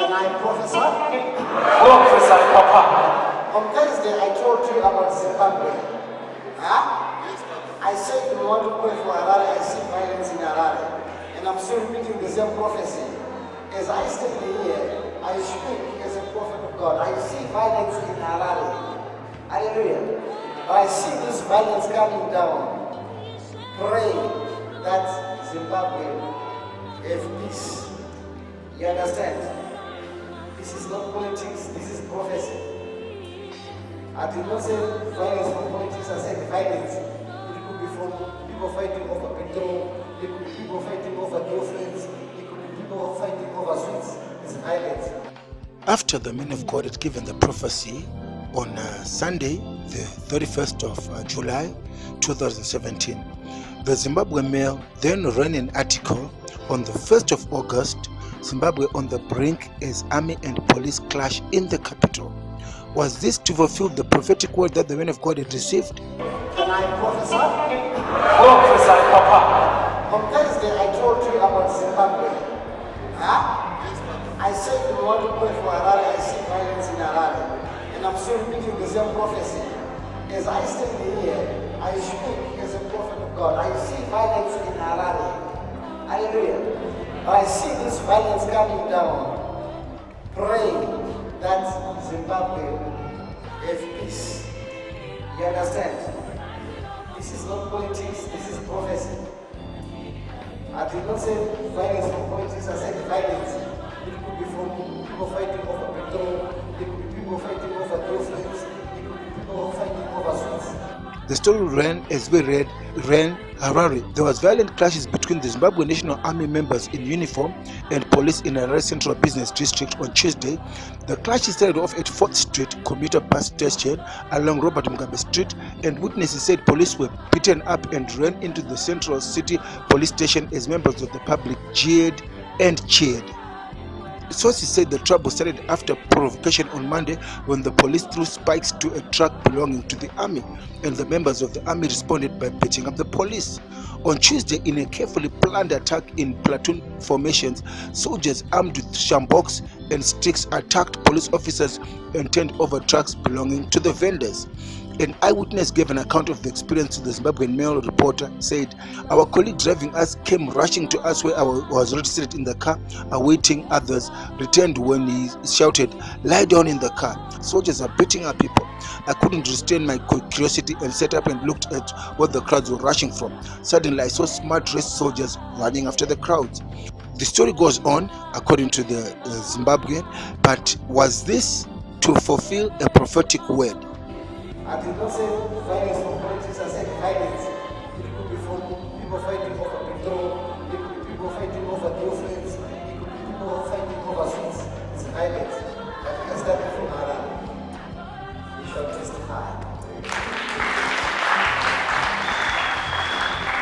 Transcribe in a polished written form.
Can I prophesy? Prophesy, Papa. On Thursday, I told you about Zimbabwe. Huh? I said we want to pray for Harare. I see violence in Harare. And I'm still repeating the same prophecy. As I stand here, I speak as a prophet of God. I see violence in Harare. Hallelujah. But I see this violence coming down. Pray that Zimbabwe have peace. You understand? This is not politics, this is prophecy. I did not say violence from politics, I said violence. It could be from people fighting over petrol, it could be people fighting over girlfriends, it could be people fighting over sweets. It's violence. After the men of God had given the prophecy on Sunday, the 31st of July 2017, the Zimbabwe Mail then ran an article on the 1st of August, Zimbabwe on the brink as army and police clash in the capital. Was this to fulfill the prophetic word that the men of God had received? Can I prophesy? Prophesy, Papa. On Thursday, I told you about Zimbabwe. Huh? I said we want to pray for Harare. I see violence in Harare. And I'm still repeating the same prophecy. As I stand here, I speak as a prophet of God. I see violence in Harare. Hallelujah. But I see this violence coming down. Pray that Zimbabwe have peace. You understand? This is not politics, this is prophecy. I did not say violence from politics, I said violence. It could be from people fighting over petrol, it could be people fighting over girlfriends, it could be people fighting over sweets. The story ran as we ran Harare. There was violent clashes between the Zimbabwe National Army members in uniform and police in Harare Central Business District on Tuesday. The clashes started off at 4th Street commuter bus station along Robert Mugabe Street, and witnesses said police were beaten up and ran into the Central City Police Station as members of the public jeered and cheered. Sources said the trouble started after provocation on Monday when the police threw spikes to a truck belonging to the army, and the members of the army responded by beating up the police. On Tuesday, in a carefully planned attack in platoon formations, soldiers armed with shamboks and sticks attacked police officers and turned over trucks belonging to the vendors. An eyewitness gave an account of the experience to the Zimbabwean Mail. Reporter said, "Our colleague driving us came rushing to us where I was already seated in the car, awaiting others, returned when he shouted, 'Lie down in the car. Soldiers are beating up people.' I couldn't restrain my curiosity and sat up and looked at what the crowds were rushing from. Suddenly I saw smart dressed soldiers running after the crowds." The story goes on, according to the Zimbabwean, but was this to fulfill a prophetic word? I did not say violence from politics, I said violence. It could be from people fighting over petrol,